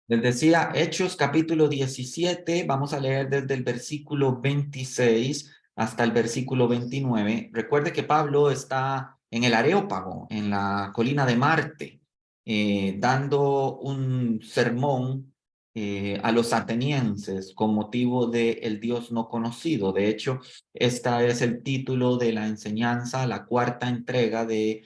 Les decía, Hechos capítulo 17, vamos a leer desde el versículo 26 hasta el versículo 29. Recuerde que Pablo está en el Areópago, en la colina de Marte, dando un sermón a los atenienses con motivo de el Dios no conocido. De hecho, este es el título de la enseñanza, la cuarta entrega de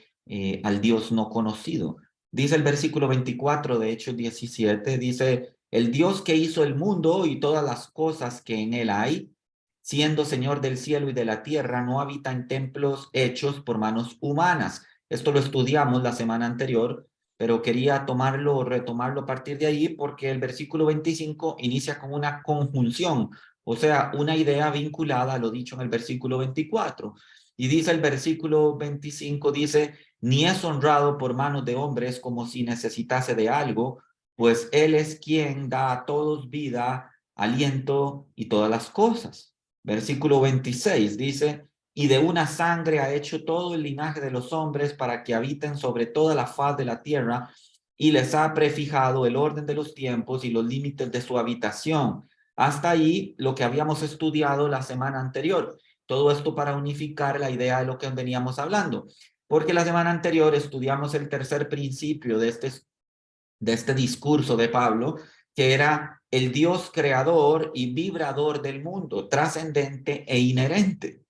al Dios no conocido. Dice el versículo 24 de Hechos 17, dice, el Dios que hizo el mundo y todas las cosas que en él hay, siendo Señor del cielo y de la tierra, no habita en templos hechos por manos humanas. Esto lo estudiamos la semana anterior, pero quería tomarlo o retomarlo a partir de ahí porque el versículo 25 inicia con una conjunción, o sea, una idea vinculada a lo dicho en el versículo 24. Y dice el versículo 25, dice, ni es honrado por manos de hombres como si necesitase de algo, pues Él es quien da a todos vida, aliento y todas las cosas. Versículo 26 dice, y de una sangre ha hecho todo el linaje de los hombres para que habiten sobre toda la faz de la tierra, y les ha prefijado el orden de los tiempos y los límites de su habitación. Hasta ahí lo que habíamos estudiado la semana anterior. Todo esto para unificar la idea de lo que veníamos hablando. Porque la semana anterior estudiamos el tercer principio de este discurso de Pablo, que era el Dios creador y vibrador del mundo, trascendente e inherente.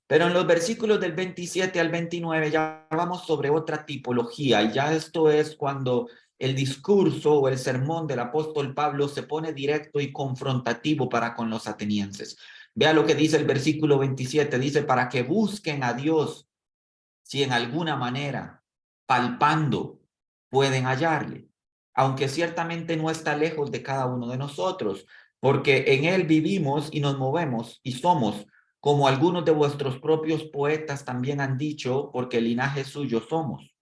Pero en los versículos del 27 al 29 ya vamos sobre otra tipología, y ya esto es cuando el discurso o el sermón del apóstol Pablo se pone directo y confrontativo para con los atenienses. Vea lo que dice el versículo 27, dice, para que busquen a Dios si en alguna manera, palpando, pueden hallarle, aunque ciertamente no está lejos de cada uno de nosotros, porque en él vivimos y nos movemos y somos, como algunos de vuestros propios poetas también han dicho, porque linaje suyo somos.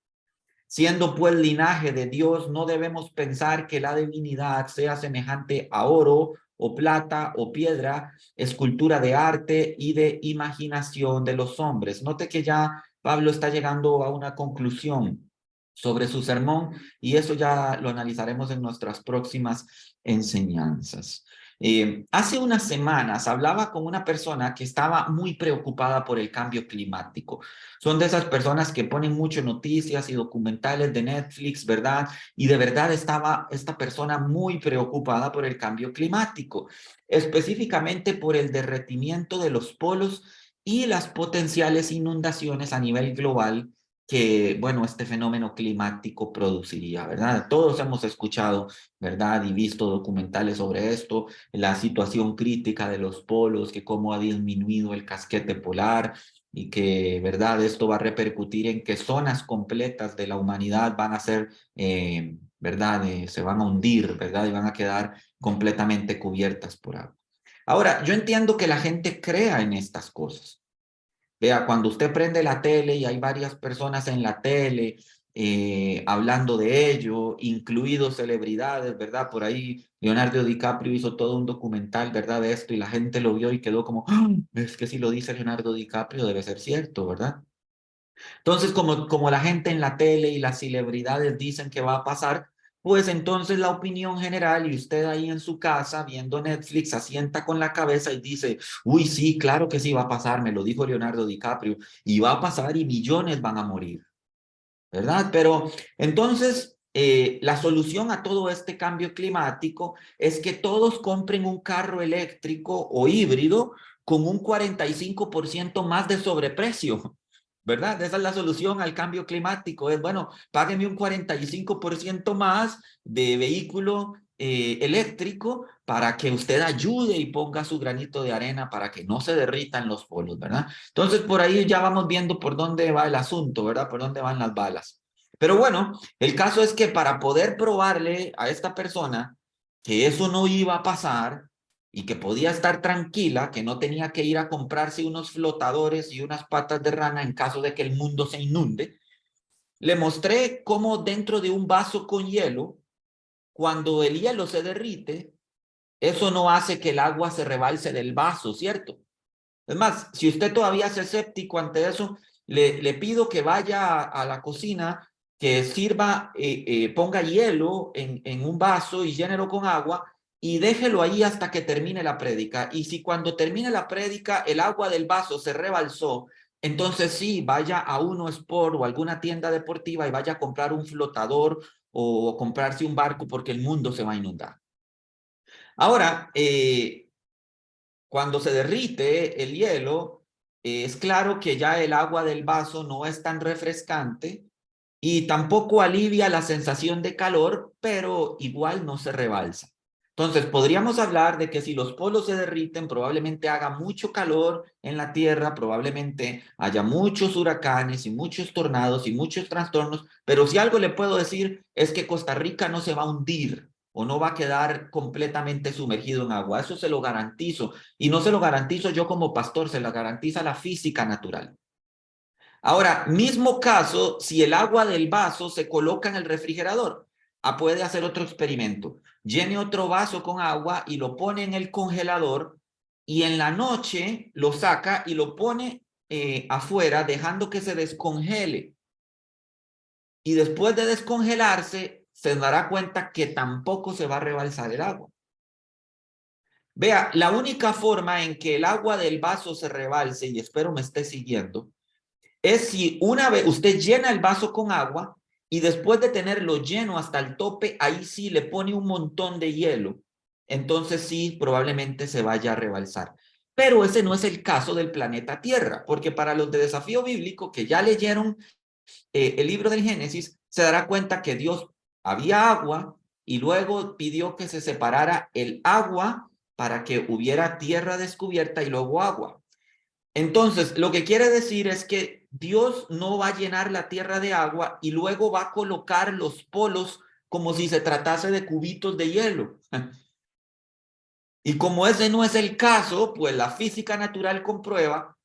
Siendo pues linaje de Dios, no debemos pensar que la divinidad sea semejante a oro o plata o piedra, escultura de arte y de imaginación de los hombres. Note que ya Pablo está llegando a una conclusión sobre su sermón y eso ya lo analizaremos en nuestras próximas enseñanzas. Hace unas semanas hablaba con una persona que estaba muy preocupada por el cambio climático. Son de esas personas que ponen mucho noticias y documentales de Netflix, ¿verdad? Y de verdad estaba esta persona muy preocupada por el cambio climático, específicamente por el derretimiento de los polos y las potenciales inundaciones a nivel global que, bueno, este fenómeno climático produciría, ¿verdad? Todos hemos escuchado, ¿verdad? Y visto documentales sobre esto, la situación crítica de los polos, que cómo ha disminuido el casquete polar, y que, ¿verdad? Esto va a repercutir en que zonas completas de la humanidad van a ser, ¿verdad? Se van a hundir, ¿verdad? Y van a quedar completamente cubiertas por agua. Ahora, yo entiendo que la gente crea en estas cosas. Vea, cuando usted prende la tele y hay varias personas en la tele hablando de ello, incluidos celebridades, ¿verdad? Por ahí Leonardo DiCaprio hizo todo un documental, ¿verdad? De esto y la gente lo vio y quedó como, "Ah, es que si lo dice Leonardo DiCaprio debe ser cierto, ¿verdad?" Entonces, como la gente en la tele y las celebridades dicen que va a pasar, pues entonces la opinión general y usted ahí en su casa viendo Netflix asienta con la cabeza y dice, uy, sí, claro que sí va a pasar, me lo dijo Leonardo DiCaprio, y va a pasar y millones van a morir, ¿verdad? Pero entonces la solución a todo este cambio climático es que todos compren un carro eléctrico o híbrido con un 45% más de sobreprecio. ¿Verdad? Esa es la solución al cambio climático. Es, bueno, págueme un 45% más de vehículo eléctrico para que usted ayude y ponga su granito de arena para que no se derritan los polos, ¿verdad? Entonces, por ahí ya vamos viendo por dónde va el asunto, ¿verdad? Por dónde van las balas. Pero bueno, el caso es que para poder probarle a esta persona que eso no iba a pasar, y que podía estar tranquila, que no tenía que ir a comprarse unos flotadores y unas patas de rana en caso de que el mundo se inunde, le mostré cómo dentro de un vaso con hielo, cuando el hielo se derrite, eso no hace que el agua se rebalse del vaso, ¿cierto? Es más, si usted todavía es escéptico ante eso, le pido que vaya a la cocina que sirva, ponga hielo en un vaso y llénelo con agua y déjelo ahí hasta que termine la prédica. Y si cuando termine la prédica el agua del vaso se rebalsó, entonces sí, vaya a Uno Sport o alguna tienda deportiva y vaya a comprar un flotador o comprarse un barco porque el mundo se va a inundar. Ahora, cuando se derrite el hielo, es claro que ya el agua del vaso no es tan refrescante y tampoco alivia la sensación de calor, pero igual no se rebalsa. Entonces, podríamos hablar de que si los polos se derriten, probablemente haga mucho calor en la Tierra, probablemente haya muchos huracanes y muchos tornados y muchos trastornos, pero si algo le puedo decir es que Costa Rica no se va a hundir o no va a quedar completamente sumergido en agua. Eso se lo garantizo. Y no se lo garantizo yo como pastor, se lo garantiza la física natural. Ahora, mismo caso, si el agua del vaso se coloca en el refrigerador, puede hacer otro experimento. Llene otro vaso con agua y lo pone en el congelador y en la noche lo saca y lo pone afuera, dejando que se descongele. Y después de descongelarse, se dará cuenta que tampoco se va a rebalsar el agua. Vea, la única forma en que el agua del vaso se rebalse, y espero me esté siguiendo, es si una vez usted llena el vaso con agua y después de tenerlo lleno hasta el tope, ahí sí le pone un montón de hielo. Entonces sí, probablemente se vaya a rebalsar. Pero ese no es el caso del planeta Tierra, porque para los de Desafío Bíblico que ya leyeron el libro del Génesis, se dará cuenta que Dios había agua y luego pidió que se separara el agua para que hubiera tierra descubierta y luego agua. Entonces, lo que quiere decir es que Dios no va a llenar la tierra de agua y luego va a colocar los polos como si se tratase de cubitos de hielo. Y como ese no es el caso, pues la física natural comprueba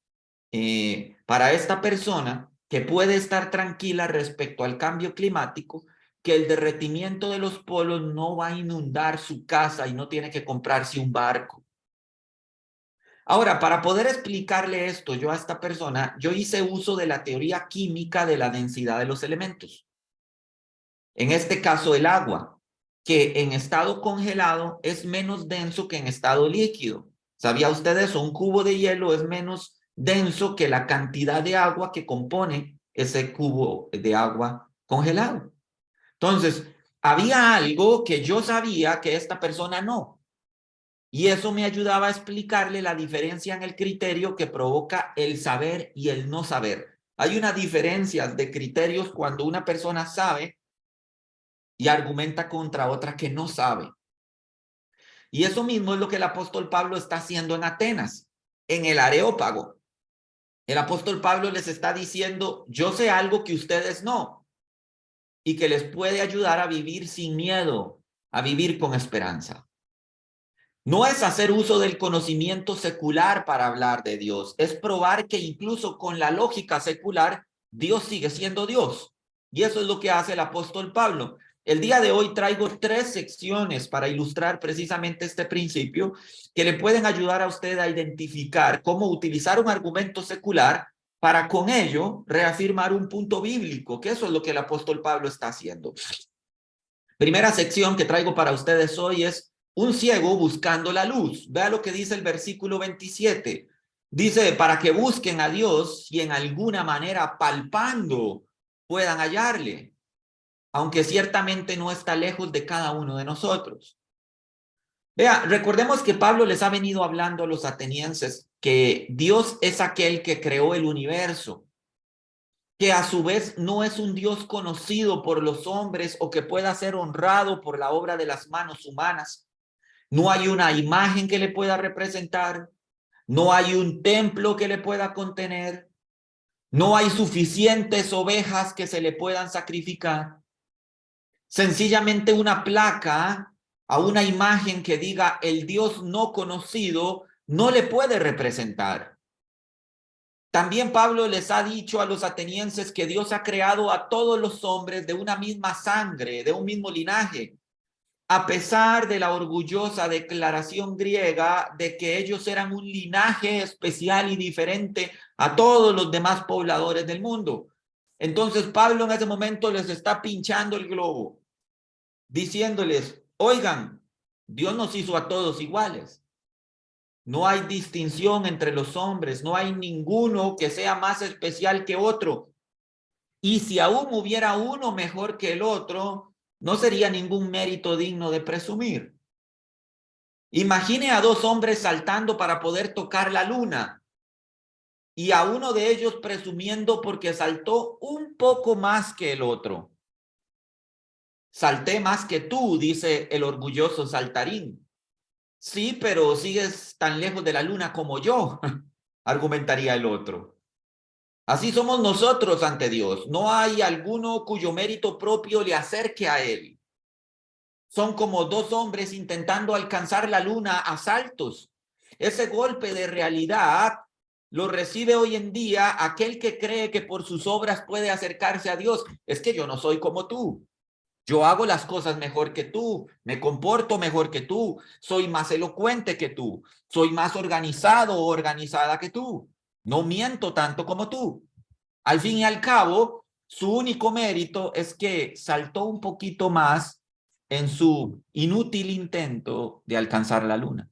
para esta persona que puede estar tranquila respecto al cambio climático, que el derretimiento de los polos no va a inundar su casa y no tiene que comprarse un barco. Ahora, para poder explicarle esto yo a esta persona, yo hice uso de la teoría química de la densidad de los elementos. En este caso, el agua, que en estado congelado es menos denso que en estado líquido. ¿Sabía usted eso? Un cubo de hielo es menos denso que la cantidad de agua que compone ese cubo de agua congelado. Entonces, había algo que yo sabía que esta persona no. Y eso me ayudaba a explicarle la diferencia en el criterio que provoca el saber y el no saber. Hay una diferencia de criterios cuando una persona sabe y argumenta contra otra que no sabe. Y eso mismo es lo que el apóstol Pablo está haciendo en Atenas, en el Areópago. El apóstol Pablo les está diciendo, yo sé algo que ustedes no, y que les puede ayudar a vivir sin miedo, a vivir con esperanza. No es hacer uso del conocimiento secular para hablar de Dios, es probar que incluso con la lógica secular, Dios sigue siendo Dios. Y eso es lo que hace el apóstol Pablo. El día de hoy traigo 3 secciones para ilustrar precisamente este principio que le pueden ayudar a usted a identificar cómo utilizar un argumento secular para con ello reafirmar un punto bíblico, que eso es lo que el apóstol Pablo está haciendo. Primera sección que traigo para ustedes hoy es un ciego buscando la luz. Vea lo que dice el versículo 27. Dice, para que busquen a Dios y en alguna manera palpando puedan hallarle, aunque ciertamente no está lejos de cada uno de nosotros. Vea, recordemos que Pablo les ha venido hablando a los atenienses que Dios es aquel que creó el universo, que a su vez no es un Dios conocido por los hombres o que pueda ser honrado por la obra de las manos humanas. No hay una imagen que le pueda representar, no hay un templo que le pueda contener, no hay suficientes ovejas que se le puedan sacrificar. Sencillamente una placa a una imagen que diga el Dios no conocido no le puede representar. También Pablo les ha dicho a los atenienses que Dios ha creado a todos los hombres de una misma sangre, de un mismo linaje, a pesar de la orgullosa declaración griega de que ellos eran un linaje especial y diferente a todos los demás pobladores del mundo. Entonces Pablo en ese momento les está pinchando el globo, diciéndoles, oigan, Dios nos hizo a todos iguales. No hay distinción entre los hombres, no hay ninguno que sea más especial que otro. Y si aún hubiera uno mejor que el otro, no sería ningún mérito digno de presumir. Imagine a dos hombres saltando para poder tocar la luna y a uno de ellos presumiendo porque saltó un poco más que el otro. Salté más que tú, dice el orgulloso saltarín. Sí, pero sigues tan lejos de la luna como yo, argumentaría el otro. Así somos nosotros ante Dios. No hay alguno cuyo mérito propio le acerque a Él. Son como dos hombres intentando alcanzar la luna a saltos. Ese golpe de realidad lo recibe hoy en día aquel que cree que por sus obras puede acercarse a Dios. Es que yo no soy como tú. Yo hago las cosas mejor que tú, me comporto mejor que tú, soy más elocuente que tú, soy más organizado o organizada que tú, no miento tanto como tú. Al fin y al cabo, su único mérito es que saltó un poquito más en su inútil intento de alcanzar la luna.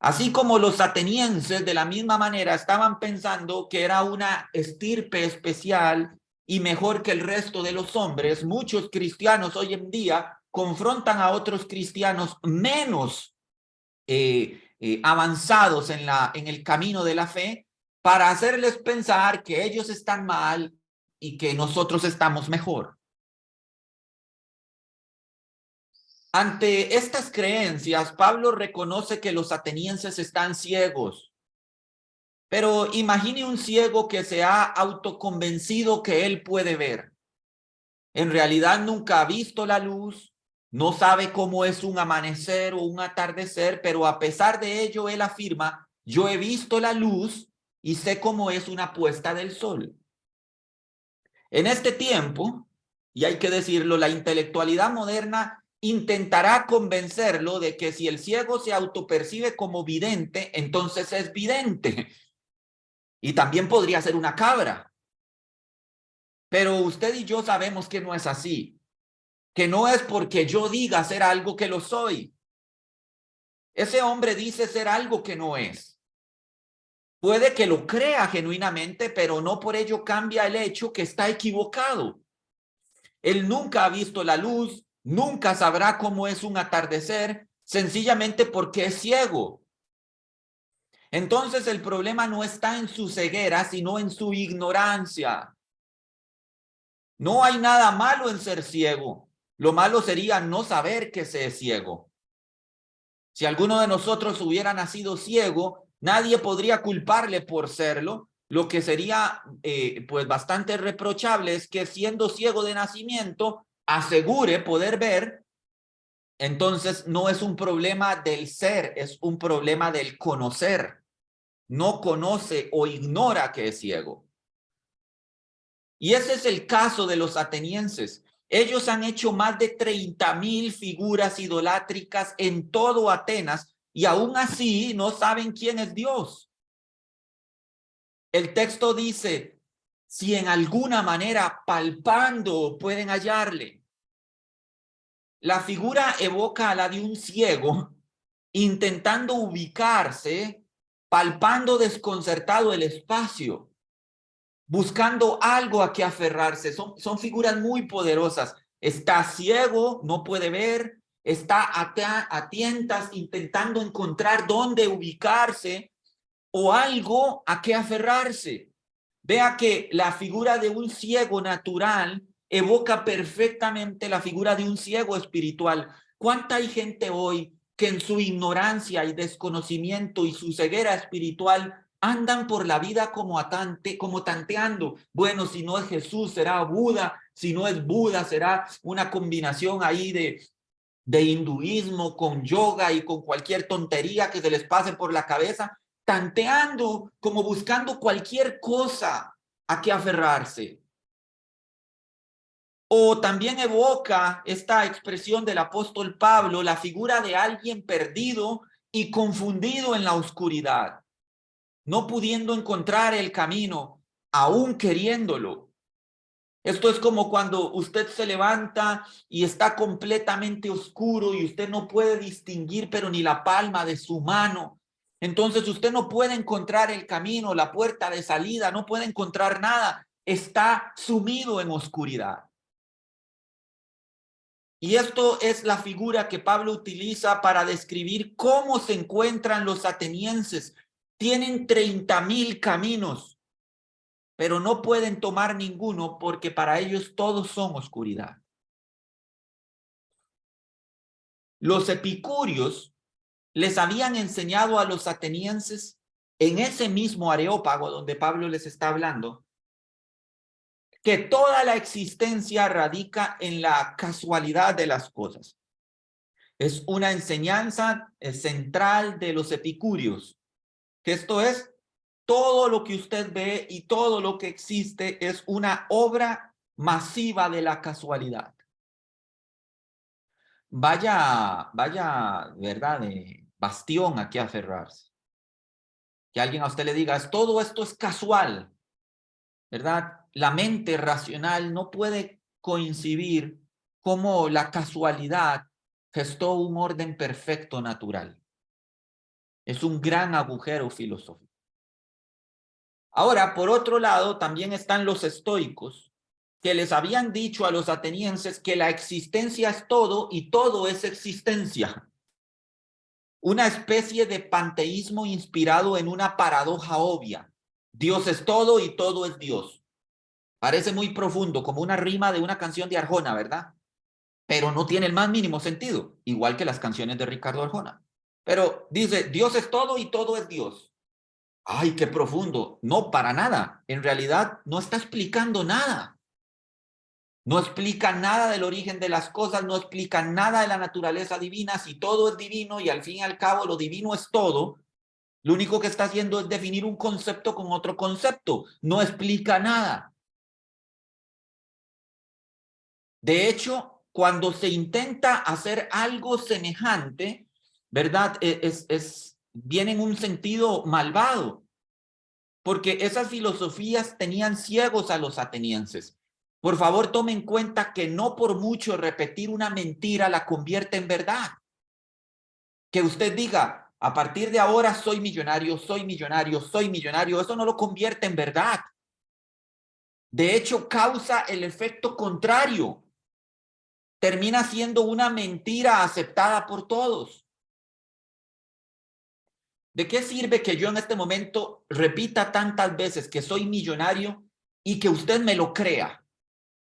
Así como los atenienses de la misma manera estaban pensando que era una estirpe especial y mejor que el resto de los hombres, muchos cristianos hoy en día confrontan a otros cristianos menos avanzados en el camino de la fe para hacerles pensar que ellos están mal y que nosotros estamos mejor. Ante estas creencias, Pablo reconoce que los atenienses están ciegos. Pero imagine un ciego que se ha autoconvencido que él puede ver. En realidad nunca ha visto la luz, no sabe cómo es un amanecer o un atardecer, pero a pesar de ello él afirma, yo he visto la luz y sé cómo es una puesta del sol. En este tiempo, y hay que decirlo, la intelectualidad moderna intentará convencerlo de que si el ciego se autopercibe como vidente, entonces es vidente. Y también podría ser una cabra. Pero usted y yo sabemos que no es así, que no es porque yo diga ser algo que lo soy. Ese hombre dice ser algo que no es. Puede que lo crea genuinamente, pero no por ello cambia el hecho que está equivocado. Él nunca ha visto la luz, nunca sabrá cómo es un atardecer, sencillamente porque es ciego. Entonces el problema no está en su ceguera, sino en su ignorancia. No hay nada malo en ser ciego. Lo malo sería no saber que se es ciego. Si alguno de nosotros hubiera nacido ciego, nadie podría culparle por serlo. Lo que sería pues bastante reprochable es que siendo ciego de nacimiento asegure poder ver. Entonces no es un problema del ser, es un problema del conocer. No conoce o ignora que es ciego. Y ese es el caso de los atenienses. Ellos han hecho más de 30,000 figuras idolátricas en todo Atenas y aún así no saben quién es Dios. El texto dice, si en alguna manera palpando pueden hallarle. La figura evoca a la de un ciego intentando ubicarse, palpando desconcertado el espacio, buscando algo a que aferrarse. Son figuras muy poderosas. Está ciego, no puede ver, está a tientas intentando encontrar dónde ubicarse o algo a que aferrarse. Vea que la figura de un ciego natural evoca perfectamente la figura de un ciego espiritual. ¿Cuánta hay gente hoy que en su ignorancia y desconocimiento y su ceguera espiritual andan por la vida como tanteando? Bueno, si no es Jesús, será Buda. Si no es Buda, será una combinación ahí de hinduismo con yoga y con cualquier tontería que se les pase por la cabeza, tanteando, como buscando cualquier cosa a que aferrarse. O también evoca esta expresión del apóstol Pablo, la figura de alguien perdido y confundido en la oscuridad, no pudiendo encontrar el camino, aún queriéndolo. Esto es como cuando usted se levanta y está completamente oscuro y usted no puede distinguir pero ni la palma de su mano. Entonces usted no puede encontrar el camino, la puerta de salida, no puede encontrar nada. Está sumido en oscuridad. Y esto es la figura que Pablo utiliza para describir cómo se encuentran los atenienses. Tienen 30,000 caminos, pero no pueden tomar ninguno porque para ellos todos son oscuridad. Los epicúreos les habían enseñado a los atenienses en ese mismo Areópago donde Pablo les está hablando, que toda la existencia radica en la casualidad de las cosas. Es una enseñanza central de los epicúreos, que esto es, todo lo que usted ve y todo lo que existe es una obra masiva de la casualidad. Vaya, ¿verdad? Bastión a que aferrarse. Que alguien a usted le diga, todo esto es casual, ¿verdad? La mente racional no puede coincidir como la casualidad gestó un orden perfecto natural. Es un gran agujero filosófico. Ahora, por otro lado, también están los estoicos, que les habían dicho a los atenienses que la existencia es todo y todo es existencia. Una especie de panteísmo inspirado en una paradoja obvia. Dios es todo y todo es Dios. Parece muy profundo, como una rima de una canción de Arjona, ¿verdad? Pero no tiene el más mínimo sentido, igual que las canciones de Ricardo Arjona. Pero dice, Dios es todo y todo es Dios. ¡Ay, qué profundo! No, para nada. En realidad no está explicando nada. No explica nada del origen de las cosas, no explica nada de la naturaleza divina. Si todo es divino y al fin y al cabo lo divino es todo, lo único que está haciendo es definir un concepto con otro concepto. No explica nada. De hecho, cuando se intenta hacer algo semejante, ¿verdad? Viene en un sentido malvado, porque esas filosofías tenían ciegos a los atenienses. Por favor, tome en cuenta que no por mucho repetir una mentira la convierte en verdad. Que usted diga, a partir de ahora soy millonario, soy millonario, soy millonario, eso no lo convierte en verdad. De hecho, causa el efecto contrario. Termina siendo una mentira aceptada por todos. ¿De qué sirve que yo en este momento repita tantas veces que soy millonario y que usted me lo crea?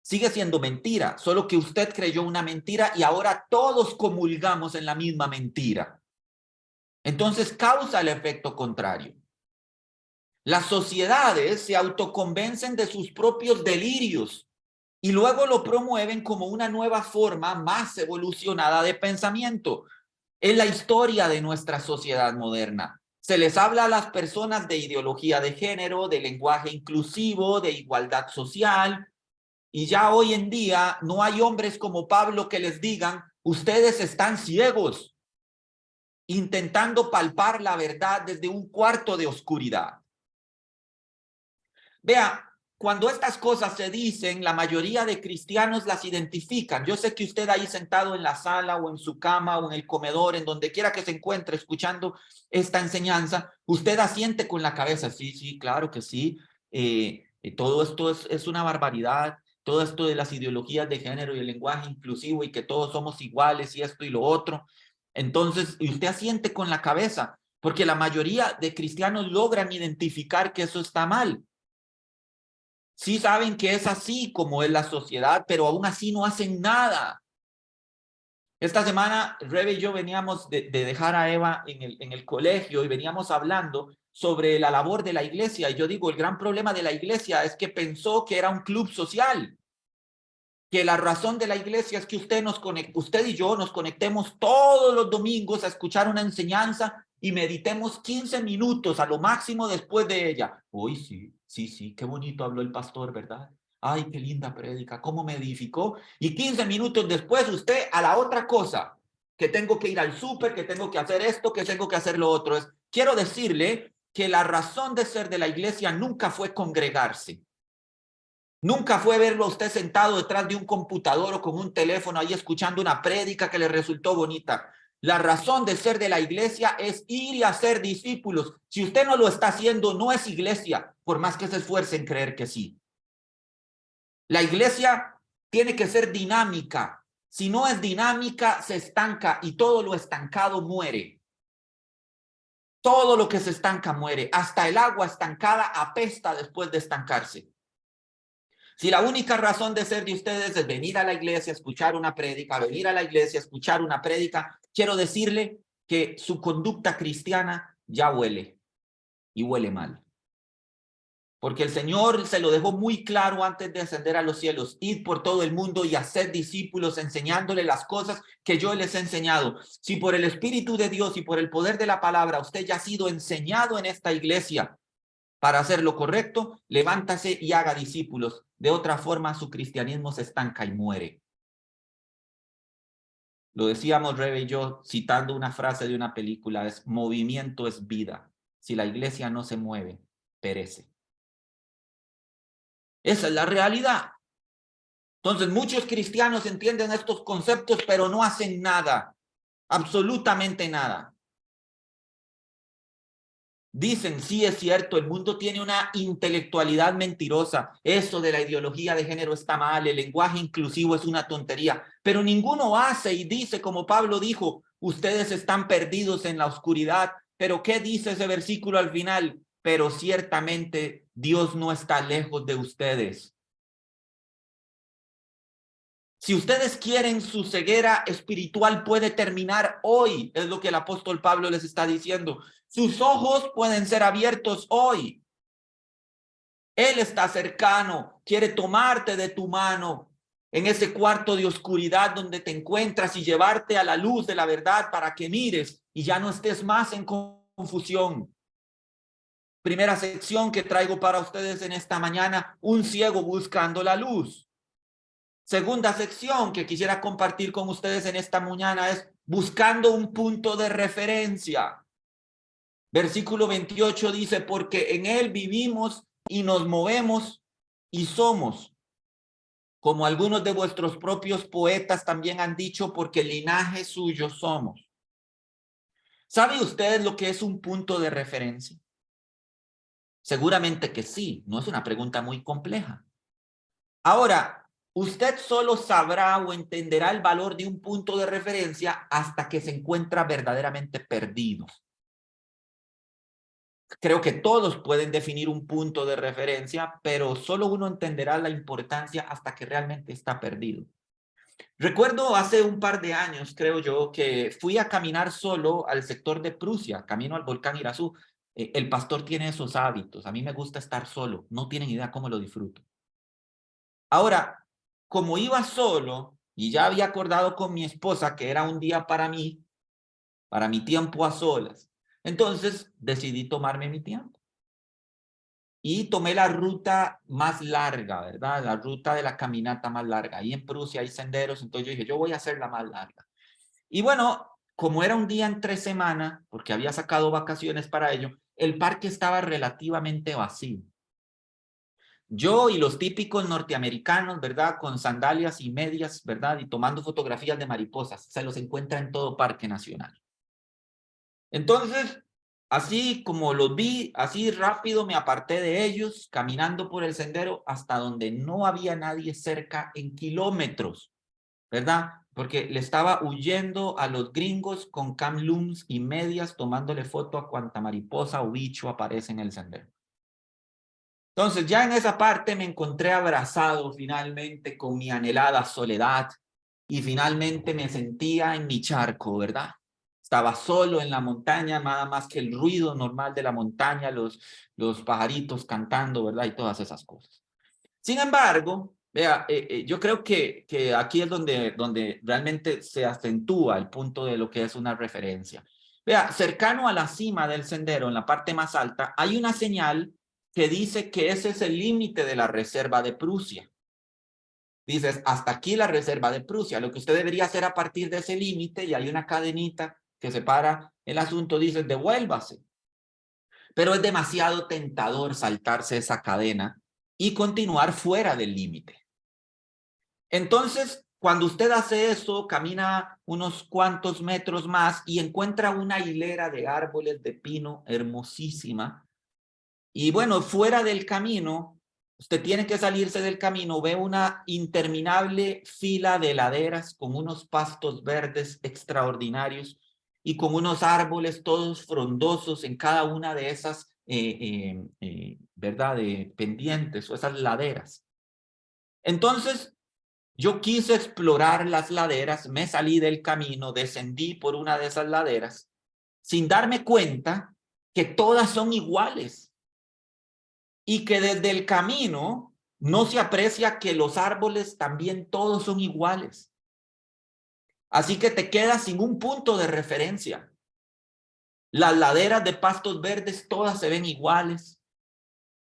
Sigue siendo mentira, solo que usted creyó una mentira y ahora todos comulgamos en la misma mentira. Entonces causa el efecto contrario. Las sociedades se autoconvencen de sus propios delirios y luego lo promueven como una nueva forma más evolucionada de pensamiento. Es la historia de nuestra sociedad moderna. Se les habla a las personas de ideología de género, de lenguaje inclusivo, de igualdad social, y ya hoy en día no hay hombres como Pablo que les digan, ustedes están ciegos, intentando palpar la verdad desde un cuarto de oscuridad. Vea, cuando estas cosas se dicen, la mayoría de cristianos las identifican. Yo sé que usted ahí sentado en la sala o en su cama o en el comedor, en donde quiera que se encuentre escuchando esta enseñanza, usted asiente con la cabeza. Sí, sí, claro que sí. Todo esto es una barbaridad. Todo esto de las ideologías de género y el lenguaje inclusivo y que todos somos iguales y esto y lo otro. Entonces, y usted asiente con la cabeza, porque la mayoría de cristianos logran identificar que eso está mal. Sí saben que es así como es la sociedad, pero aún así no hacen nada. Esta semana, Rebe y yo veníamos de dejar a Eva en el colegio y veníamos hablando sobre la labor de la iglesia. Y yo digo, el gran problema de la iglesia es que pensó que era un club social. Que la razón de la iglesia es que usted y yo nos conectemos todos los domingos a escuchar una enseñanza y meditemos 15 minutos a lo máximo después de ella. Uy, sí, sí, sí, qué bonito habló el pastor, ¿verdad? Ay, qué linda prédica, cómo me edificó. Y 15 minutos después usted a la otra cosa, que tengo que ir al súper, que tengo que hacer esto, que tengo que hacer lo otro. Quiero decirle que la razón de ser de la iglesia nunca fue congregarse. Nunca fue verlo a usted sentado detrás de un computador o con un teléfono ahí escuchando una prédica que le resultó bonita. La razón de ser de la iglesia es ir y hacer discípulos. Si usted no lo está haciendo, no es iglesia, por más que se esfuerce en creer que sí. La iglesia tiene que ser dinámica. Si no es dinámica, se estanca y todo lo estancado muere. Todo lo que se estanca muere. Hasta el agua estancada apesta después de estancarse. Si la única razón de ser de ustedes es venir a la iglesia, escuchar una prédica, venir a la iglesia, escuchar una prédica, quiero decirle que su conducta cristiana ya huele y huele mal. Porque el Señor se lo dejó muy claro antes de ascender a los cielos. Id por todo el mundo y haced discípulos enseñándole las cosas que yo les he enseñado. Si por el Espíritu de Dios y por el poder de la palabra usted ya ha sido enseñado en esta iglesia para hacer lo correcto, levántase y haga discípulos. De otra forma, su cristianismo se estanca y muere. Lo decíamos Rebe y yo citando una frase de una película, es movimiento es vida. Si la iglesia no se mueve, perece. Esa es la realidad. Entonces, muchos cristianos entienden estos conceptos, pero no hacen nada, absolutamente nada. Dicen, sí es cierto, el mundo tiene una intelectualidad mentirosa, eso de la ideología de género está mal, el lenguaje inclusivo es una tontería, pero ninguno hace y dice, como Pablo dijo, ustedes están perdidos en la oscuridad, pero ¿qué dice ese versículo al final? Pero ciertamente Dios no está lejos de ustedes. Si ustedes quieren, su ceguera espiritual puede terminar hoy, es lo que el apóstol Pablo les está diciendo. Sus ojos pueden ser abiertos hoy. Él está cercano, quiere tomarte de tu mano en ese cuarto de oscuridad donde te encuentras y llevarte a la luz de la verdad para que mires y ya no estés más en confusión. Primera sección que traigo para ustedes en esta mañana, un ciego buscando la luz. Segunda sección que quisiera compartir con ustedes en esta mañana es buscando un punto de referencia. Versículo 28 dice, porque en él vivimos y nos movemos y somos, como algunos de vuestros propios poetas también han dicho, porque linaje suyo somos. ¿Sabe usted lo que es un punto de referencia? Seguramente que sí, no es una pregunta muy compleja. Ahora, usted solo sabrá o entenderá el valor de un punto de referencia hasta que se encuentra verdaderamente perdido. Creo que todos pueden definir un punto de referencia, pero solo uno entenderá la importancia hasta que realmente está perdido. Recuerdo hace un par de años, creo yo, que fui a caminar solo al sector de Prusia, camino al volcán Irazú. El pastor tiene esos hábitos. A mí me gusta estar solo. No tienen idea cómo lo disfruto. Ahora, como iba solo y ya había acordado con mi esposa que era un día para mí, para mi tiempo a solas, entonces decidí tomarme mi tiempo. Y tomé la ruta más larga, ¿verdad? La ruta de la caminata más larga. Ahí en Prusia hay senderos, entonces yo dije, yo voy a hacer la más larga. Y bueno, como era un día entre semana, porque había sacado vacaciones para ello, el parque estaba relativamente vacío. Yo y los típicos norteamericanos, ¿verdad? Con sandalias y medias, ¿verdad? Y tomando fotografías de mariposas. Se los encuentra en todo parque nacional. Entonces, así como los vi, así rápido me aparté de ellos, caminando por el sendero hasta donde no había nadie cerca en kilómetros, ¿verdad? Porque le estaba huyendo a los gringos con camlums y medias, tomándole foto a cuanta mariposa o bicho aparece en el sendero. Entonces, ya en esa parte me encontré abrazado finalmente con mi anhelada soledad y finalmente me sentía en mi charco, ¿verdad? Estaba solo en la montaña, nada más que el ruido normal de la montaña, los pajaritos cantando, ¿verdad? Y todas esas cosas. Sin embargo, vea, yo creo que aquí es donde realmente se acentúa el punto de lo que es una referencia. Vea, cercano a la cima del sendero, en la parte más alta, hay una señal que dice que ese es el límite de la reserva de Prusia. Dices, hasta aquí la reserva de Prusia. Lo que usted debería hacer a partir de ese límite, y hay una cadenita que separa el asunto, dice, devuélvase. Pero es demasiado tentador saltarse esa cadena y continuar fuera del límite. Entonces, cuando usted hace eso, camina unos cuantos metros más y encuentra una hilera de árboles de pino hermosísima. Y bueno, fuera del camino, usted tiene que salirse del camino, ve una interminable fila de laderas con unos pastos verdes extraordinarios y con unos árboles todos frondosos en cada una de esas, ¿verdad? Pendientes o esas laderas. Entonces, yo quise explorar las laderas, me salí del camino, descendí por una de esas laderas, sin darme cuenta que todas son iguales y que desde el camino no se aprecia que los árboles también todos son iguales. Así que te quedas sin un punto de referencia. Las laderas de pastos verdes todas se ven iguales.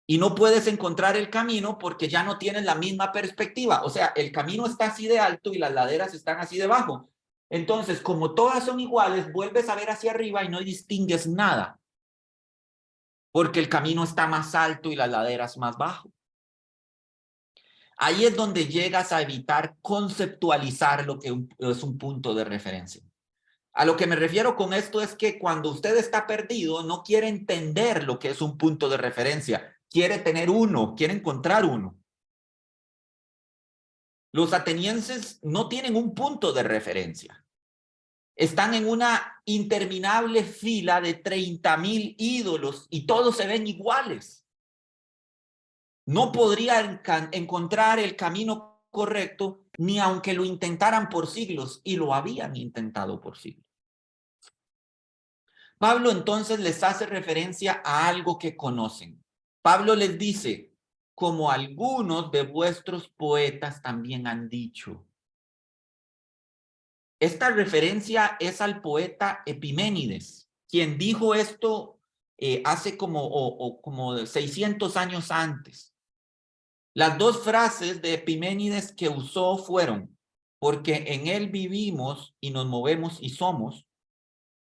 Y no puedes encontrar el camino porque ya no tienes la misma perspectiva. O sea, el camino está así de alto y las laderas están así de bajo. Entonces, como todas son iguales, vuelves a ver hacia arriba y no distingues nada. Porque el camino está más alto y las laderas más bajo. Ahí es donde llegas a evitar conceptualizar lo que es un punto de referencia. A lo que me refiero con esto es que cuando usted está perdido, no quiere entender lo que es un punto de referencia. Quiere tener uno, quiere encontrar uno. Los atenienses no tienen un punto de referencia. Están en una interminable fila de 30,000 ídolos y todos se ven iguales. No podrían encontrar el camino correcto ni aunque lo intentaran por siglos, y lo habían intentado por siglos. Pablo entonces les hace referencia a algo que conocen. Pablo les dice, como algunos de vuestros poetas también han dicho. Esta referencia es al poeta Epiménides, quien dijo esto hace como 600 años antes. Las dos frases de Epiménides que usó fueron, porque en él vivimos y nos movemos y somos,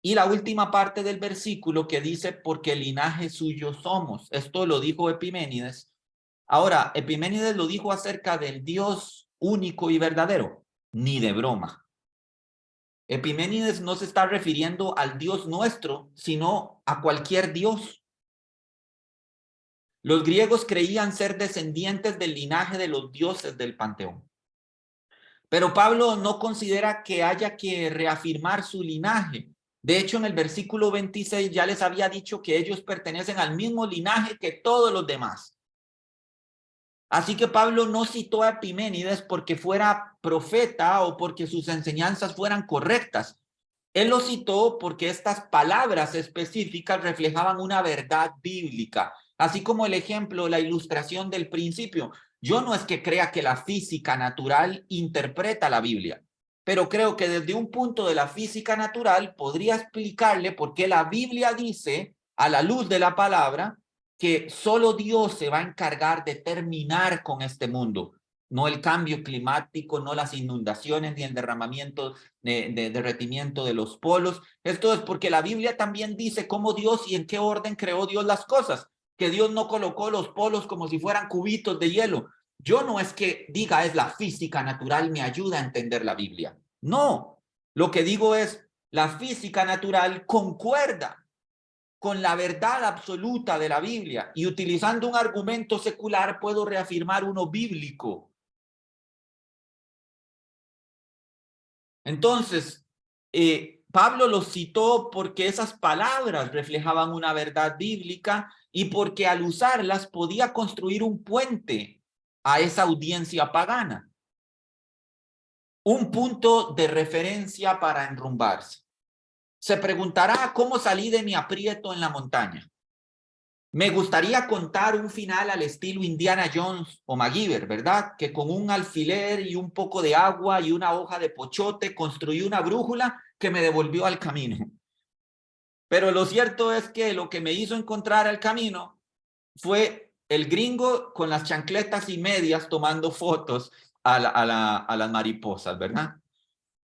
y la última parte del versículo que dice, porque linaje suyo somos. Esto lo dijo Epiménides. Ahora, Epiménides lo dijo acerca del Dios único y verdadero, ni de broma. Epiménides no se está refiriendo al Dios nuestro, sino a cualquier Dios. Los griegos creían ser descendientes del linaje de los dioses del panteón. Pero Pablo no considera que haya que reafirmar su linaje. De hecho, en el versículo 26 ya les había dicho que ellos pertenecen al mismo linaje que todos los demás. Así que Pablo no citó a Epiménides porque fuera profeta o porque sus enseñanzas fueran correctas. Él lo citó porque estas palabras específicas reflejaban una verdad bíblica, así como el ejemplo, la ilustración del principio. Yo no es que crea que la física natural interpreta la Biblia, pero creo que desde un punto de la física natural podría explicarle por qué la Biblia dice, a la luz de la palabra, que solo Dios se va a encargar de terminar con este mundo. No el cambio climático, no las inundaciones, ni el derramamiento de derretimiento de los polos. Esto es porque la Biblia también dice cómo Dios y en qué orden creó Dios las cosas, que Dios no colocó los polos como si fueran cubitos de hielo. Yo no es que diga es la física natural me ayuda a entender la Biblia. No, lo que digo es la física natural concuerda con la verdad absoluta de la Biblia y utilizando un argumento secular puedo reafirmar uno bíblico. Entonces, Pablo los citó porque esas palabras reflejaban una verdad bíblica y porque al usarlas podía construir un puente a esa audiencia pagana. Un punto de referencia para enrumbarse. Se preguntará cómo salí de mi aprieto en la montaña. Me gustaría contar un final al estilo Indiana Jones o MacGyver, ¿verdad? Que con un alfiler y un poco de agua y una hoja de pochote construí una brújula que me devolvió al camino. Pero lo cierto es que lo que me hizo encontrar el camino fue el gringo con las chancletas y medias tomando fotos a las mariposas, ¿verdad?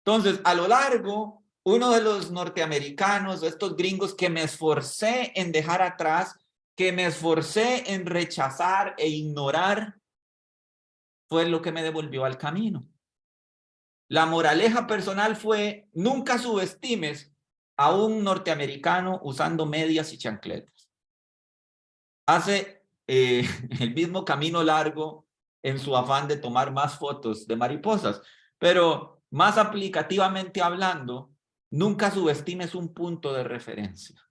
Entonces, a lo largo Uno de los norteamericanos, estos gringos que me esforcé en dejar atrás, que me esforcé en rechazar e ignorar, fue lo que me devolvió al camino. La moraleja personal fue: nunca subestimes a un norteamericano usando medias y chancletas. Hace el mismo camino largo en su afán de tomar más fotos de mariposas, pero más aplicativamente hablando, nunca subestimes un punto de referencia.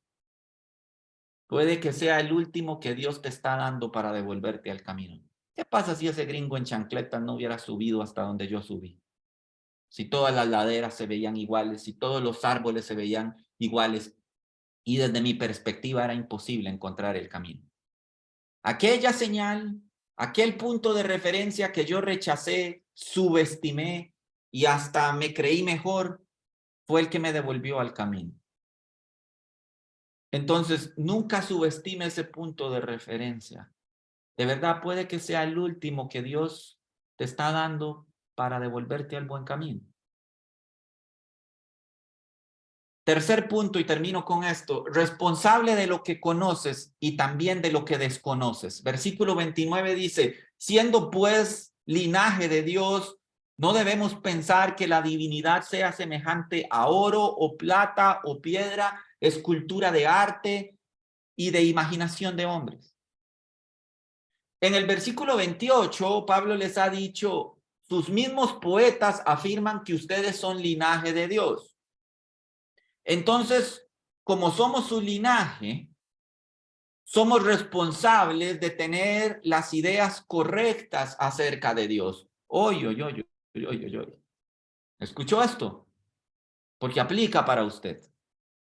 Puede que sea el último que Dios te está dando para devolverte al camino. ¿Qué pasa si ese gringo en chancletas no hubiera subido hasta donde yo subí? Si todas las laderas se veían iguales, si todos los árboles se veían iguales, y desde mi perspectiva era imposible encontrar el camino. Aquella señal, aquel punto de referencia que yo rechacé, subestimé y hasta me creí mejor, fue el que me devolvió al camino. Entonces, nunca subestime ese punto de referencia. De verdad, puede que sea el último que Dios te está dando para devolverte al buen camino. Tercer punto, y termino con esto: responsable de lo que conoces y también de lo que desconoces. Versículo 29 dice: siendo pues linaje de Dios, no debemos pensar que la divinidad sea semejante a oro o plata o piedra, escultura de arte y de imaginación de hombres. En el versículo 28, Pablo les ha dicho: sus mismos poetas afirman que ustedes son linaje de Dios. Entonces, como somos su linaje, somos responsables de tener las ideas correctas acerca de Dios. Oye. ¿Escuchó esto? Porque aplica para usted.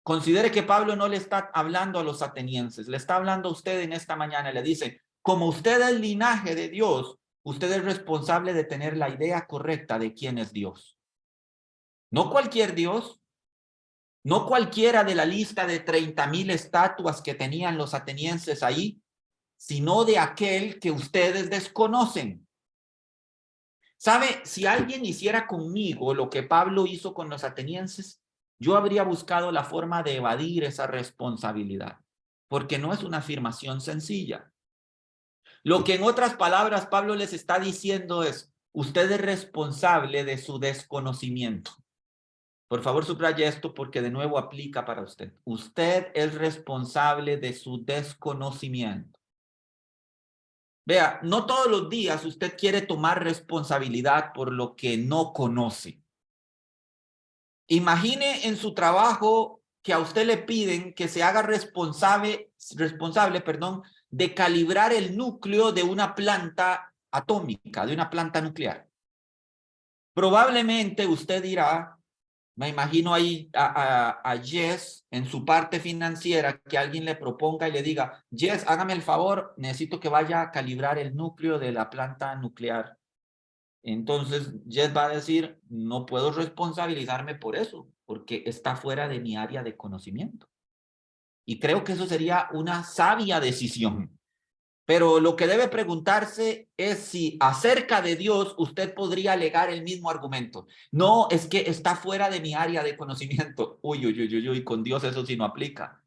Considere que Pablo no le está hablando a los atenienses, le está hablando a usted en esta mañana. Le dice: como usted es linaje de Dios, usted es responsable de tener la idea correcta de quién es Dios. No cualquier Dios, no cualquiera de la lista de 30,000 estatuas que tenían los atenienses ahí, sino de aquel que ustedes desconocen. ¿Sabe? Si alguien hiciera conmigo lo que Pablo hizo con los atenienses, yo habría buscado la forma de evadir esa responsabilidad, porque no es una afirmación sencilla. Lo que en otras palabras Pablo les está diciendo es: usted es responsable de su desconocimiento. Por favor, subraye esto porque de nuevo aplica para usted. Usted es responsable de su desconocimiento. Vea, no todos los días usted quiere tomar responsabilidad por lo que no conoce. Imagine en su trabajo que a usted le piden que se haga responsable, de calibrar el núcleo de una planta atómica, de una planta nuclear. Probablemente usted dirá: me imagino ahí a Jess en su parte financiera, que alguien le proponga y le diga: Jess, hágame el favor, necesito que vaya a calibrar el núcleo de la planta nuclear. Entonces Jess va a decir: no puedo responsabilizarme por eso, porque está fuera de mi área de conocimiento. Y creo que eso sería una sabia decisión. Pero lo que debe preguntarse es si acerca de Dios usted podría alegar el mismo argumento. No, es que está fuera de mi área de conocimiento. Uy, con Dios eso sí no aplica.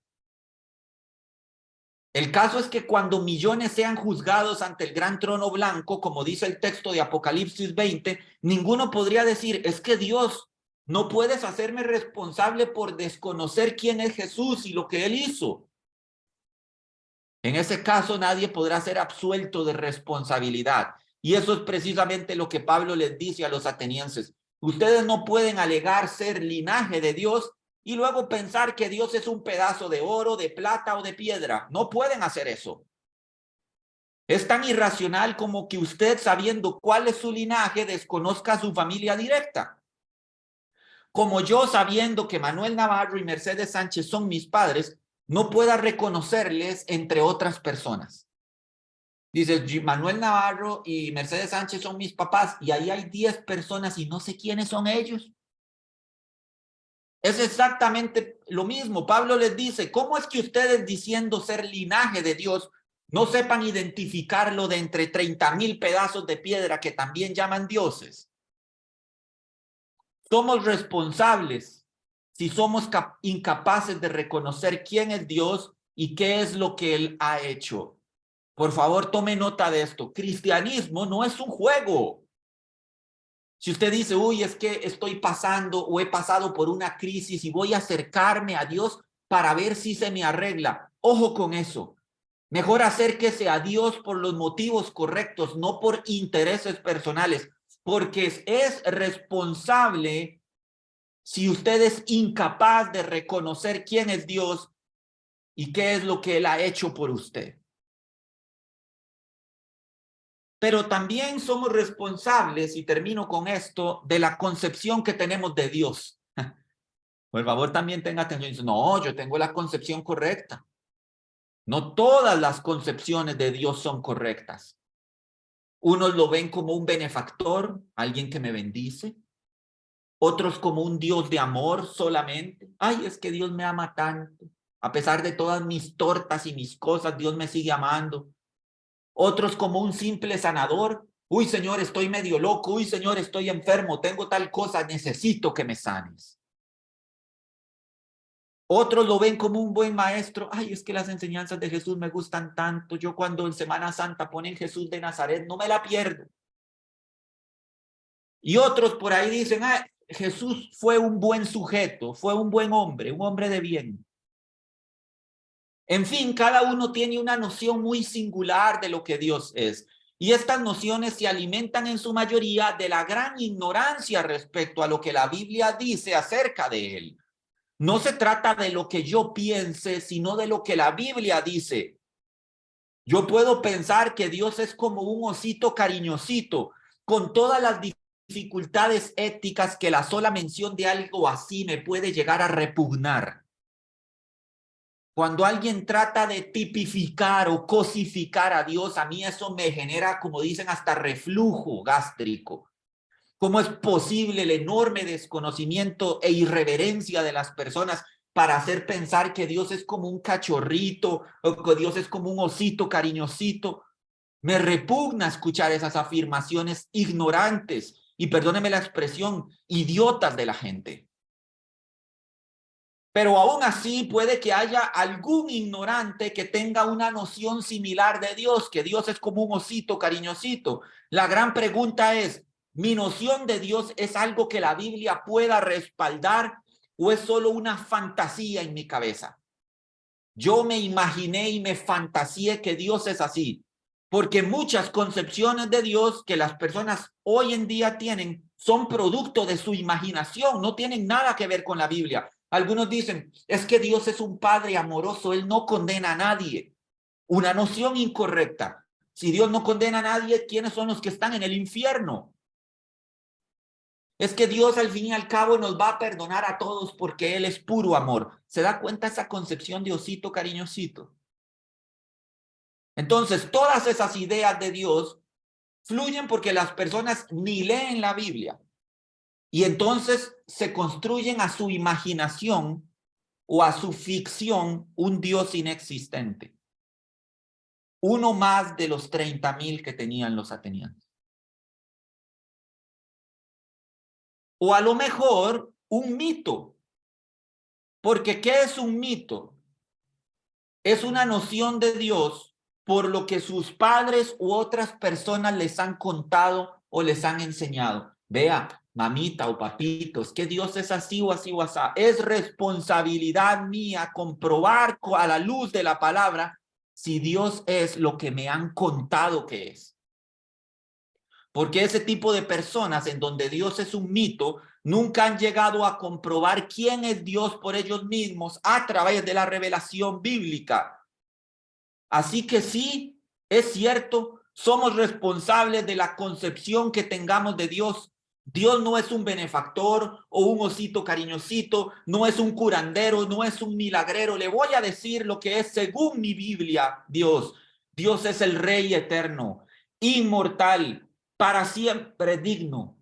El caso es que cuando millones sean juzgados ante el gran trono blanco, como dice el texto de Apocalipsis 20, ninguno podría decir: es que Dios, no puedes hacerme responsable por desconocer quién es Jesús y lo que él hizo. En ese caso, nadie podrá ser absuelto de responsabilidad. Y eso es precisamente lo que Pablo les dice a los atenienses. Ustedes no pueden alegar ser linaje de Dios y luego pensar que Dios es un pedazo de oro, de plata o de piedra. No pueden hacer eso. Es tan irracional como que usted, sabiendo cuál es su linaje, desconozca a su familia directa. Como yo, sabiendo que Manuel Navarro y Mercedes Sánchez son mis padres, no pueda reconocerles entre otras personas. Dice: Manuel Navarro y Mercedes Sánchez son mis papás, y ahí hay 10 personas y no sé quiénes son ellos. Es exactamente lo mismo. Pablo les dice: ¿cómo es que ustedes, diciendo ser linaje de Dios, no sepan identificarlo de entre 30,000 pedazos de piedra que también llaman dioses? Somos responsables si somos incapaces de reconocer quién es Dios y qué es lo que Él ha hecho. Por favor, tome nota de esto. Cristianismo no es un juego. Si usted dice, uy, es que estoy pasando o he pasado por una crisis y voy a acercarme a Dios para ver si se me arregla. Ojo con eso. Mejor acérquese a Dios por los motivos correctos, no por intereses personales, porque es responsable si usted es incapaz de reconocer quién es Dios y qué es lo que Él ha hecho por usted. Pero también somos responsables, y termino con esto, de la concepción que tenemos de Dios. Por favor, también tenga atención. No, yo tengo la concepción correcta. No todas las concepciones de Dios son correctas. Unos lo ven como un benefactor, alguien que me bendice. Otros como un Dios de amor solamente. Ay, es que Dios me ama tanto. A pesar de todas mis tortas y mis cosas, Dios me sigue amando. Otros como un simple sanador. Uy, Señor, estoy medio loco. Uy, Señor, estoy enfermo. Tengo tal cosa. Necesito que me sanes. Otros lo ven como un buen maestro. Ay, es que las enseñanzas de Jesús me gustan tanto. Yo cuando en Semana Santa ponen Jesús de Nazaret, no me la pierdo. Y otros por ahí dicen, ah, Jesús fue un buen sujeto, fue un buen hombre, un hombre de bien. En fin, cada uno tiene una noción muy singular de lo que Dios es. Y estas nociones se alimentan en su mayoría de la gran ignorancia respecto a lo que la Biblia dice acerca de él. No se trata de lo que yo piense, sino de lo que la Biblia dice. Yo puedo pensar que Dios es como un osito cariñosito, con todas las dificultades éticas que la sola mención de algo así me puede llegar a repugnar. Cuando alguien trata de tipificar o cosificar a Dios, a mí eso me genera, como dicen, hasta reflujo gástrico. ¿Cómo es posible el enorme desconocimiento e irreverencia de las personas para hacer pensar que Dios es como un cachorrito o que Dios es como un osito cariñosito? Me repugna escuchar esas afirmaciones ignorantes y, perdóneme la expresión, idiotas de la gente. Pero aún así puede que haya algún ignorante que tenga una noción similar de Dios, que Dios es como un osito cariñosito. La gran pregunta es, ¿mi noción de Dios es algo que la Biblia pueda respaldar o es solo una fantasía en mi cabeza? Yo me imaginé y me fantaseé que Dios es así, porque muchas concepciones de Dios que las personas hoy en día tienen son producto de su imaginación, no tienen nada que ver con la Biblia. Algunos dicen, es que Dios es un padre amoroso, Él no condena a nadie. Una noción incorrecta. Si Dios no condena a nadie, ¿quiénes son los que están en el infierno? Es que Dios al fin y al cabo nos va a perdonar a todos porque Él es puro amor. ¿Se da cuenta esa concepción de osito cariñosito? Entonces, todas esas ideas de Dios fluyen porque las personas ni leen la Biblia y entonces se construyen a su imaginación o a su ficción un Dios inexistente. Uno más de los 30,000 que tenían los atenienses. O a lo mejor un mito. Porque ¿qué es un mito? Es una noción de Dios por lo que sus padres u otras personas les han contado o les han enseñado. Vea, mamita o papito, es que Dios es así o así o así. Es responsabilidad mía comprobar a la luz de la palabra si Dios es lo que me han contado que es. Porque ese tipo de personas en donde Dios es un mito, nunca han llegado a comprobar quién es Dios por ellos mismos a través de la revelación bíblica. Así que sí, es cierto, somos responsables de la concepción que tengamos de Dios. Dios no es un benefactor o un osito cariñosito, no es un curandero, no es un milagrero. Le voy a decir lo que es según mi Biblia, Dios. Dios es el Rey eterno, inmortal, para siempre digno,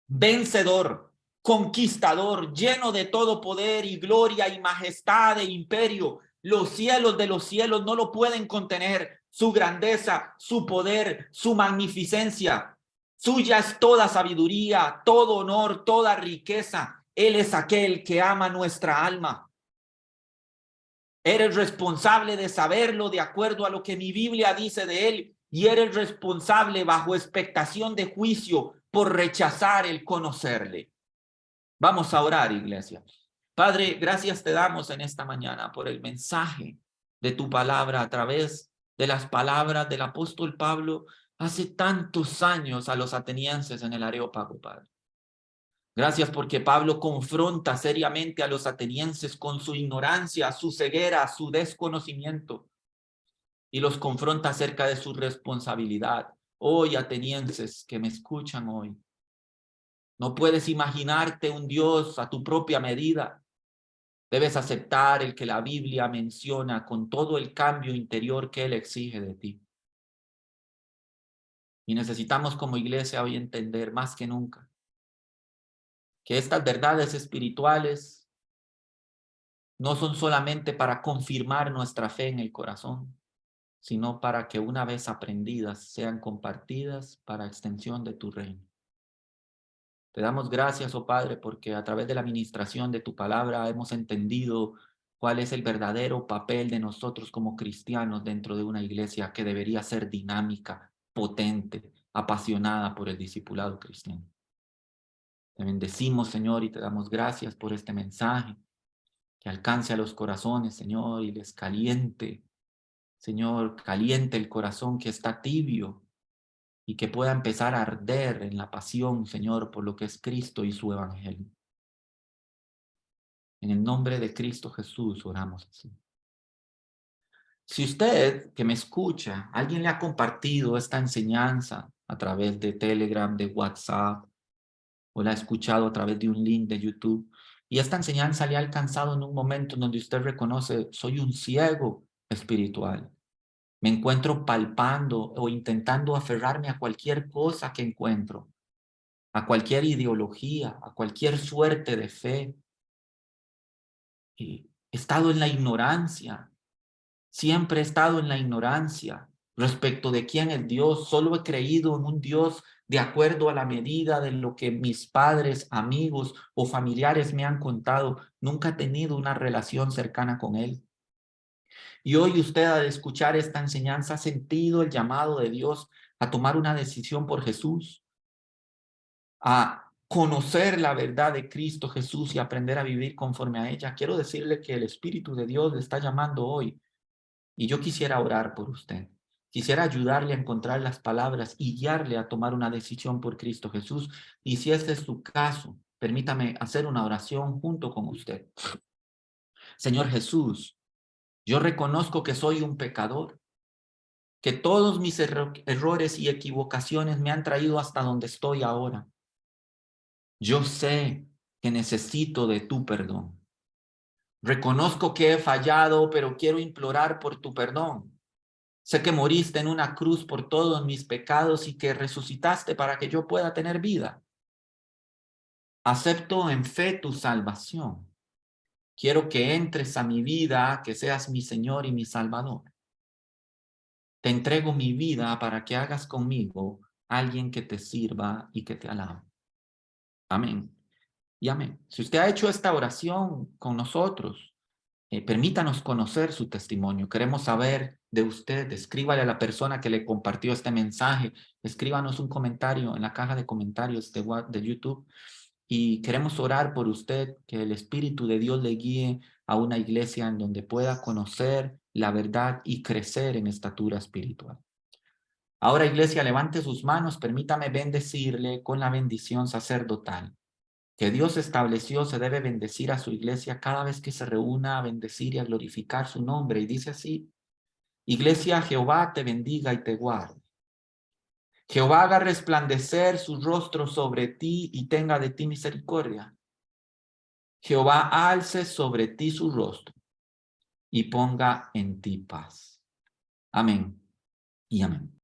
vencedor, conquistador, lleno de todo poder y gloria y majestad e imperio. Los cielos de los cielos no lo pueden contener. Su grandeza, su poder, su magnificencia. Suya es toda sabiduría, todo honor, toda riqueza. Él es aquel que ama nuestra alma. Eres responsable de saberlo de acuerdo a lo que mi Biblia dice de Él, y eres responsable bajo expectación de juicio por rechazar el conocerle. Vamos a orar, iglesia. Padre, gracias te damos en esta mañana por el mensaje de tu palabra a través de las palabras del apóstol Pablo hace tantos años a los atenienses en el Areópago, Padre. Gracias porque Pablo confronta seriamente a los atenienses con su ignorancia, su ceguera, su desconocimiento, y los confronta acerca de su responsabilidad. Hoy, atenienses que me escuchan hoy, no puedes imaginarte un Dios a tu propia medida. Debes aceptar el que la Biblia menciona con todo el cambio interior que Él exige de ti. Y necesitamos como iglesia hoy entender más que nunca que estas verdades espirituales no son solamente para confirmar nuestra fe en el corazón, sino para que una vez aprendidas sean compartidas para extensión de tu reino. Te damos gracias, oh Padre, porque a través de la administración de tu palabra hemos entendido cuál es el verdadero papel de nosotros como cristianos dentro de una iglesia que debería ser dinámica, potente, apasionada por el discipulado cristiano. Te bendecimos, Señor, y te damos gracias por este mensaje que alcance a los corazones, Señor, y les caliente, Señor, caliente el corazón que está tibio y que pueda empezar a arder en la pasión, Señor, por lo que es Cristo y su evangelio. En el nombre de Cristo Jesús oramos así. Si usted que me escucha, alguien le ha compartido esta enseñanza a través de Telegram, de WhatsApp, o la ha escuchado a través de un link de YouTube, y esta enseñanza le ha alcanzado en un momento donde usted reconoce, soy un ciego espiritual. Me encuentro palpando o intentando aferrarme a cualquier cosa que encuentro, a cualquier ideología, a cualquier suerte de fe. He estado en la ignorancia, siempre he estado en la ignorancia respecto de quién es Dios. Solo he creído en un Dios de acuerdo a la medida de lo que mis padres, amigos o familiares me han contado. Nunca he tenido una relación cercana con Él. Y hoy usted al escuchar esta enseñanza ha sentido el llamado de Dios a tomar una decisión por Jesús, a conocer la verdad de Cristo Jesús y aprender a vivir conforme a ella. Quiero decirle que el Espíritu de Dios le está llamando hoy y yo quisiera orar por usted. Quisiera ayudarle a encontrar las palabras y guiarle a tomar una decisión por Cristo Jesús. Y si este es su caso, permítame hacer una oración junto con usted. Señor Jesús, yo reconozco que soy un pecador, que todos mis errores y equivocaciones me han traído hasta donde estoy ahora. Yo sé que necesito de tu perdón. Reconozco que he fallado, pero quiero implorar por tu perdón. Sé que moriste en una cruz por todos mis pecados y que resucitaste para que yo pueda tener vida. Acepto en fe tu salvación. Quiero que entres a mi vida, que seas mi Señor y mi Salvador. Te entrego mi vida para que hagas conmigo alguien que te sirva y que te alabe. Amén. Y amén. Si usted ha hecho esta oración con nosotros, permítanos conocer su testimonio. Queremos saber de usted. Escríbale a la persona que le compartió este mensaje. Escríbanos un comentario en la caja de comentarios de YouTube. Y queremos orar por usted, que el Espíritu de Dios le guíe a una iglesia en donde pueda conocer la verdad y crecer en estatura espiritual. Ahora, iglesia, levante sus manos. Permítame bendecirle con la bendición sacerdotal que Dios estableció. Se debe bendecir a su iglesia cada vez que se reúna a bendecir y a glorificar su nombre. Y dice así: Iglesia, Jehová te bendiga y te guarde. Jehová haga resplandecer su rostro sobre ti y tenga de ti misericordia. Jehová alce sobre ti su rostro y ponga en ti paz. Amén y amén.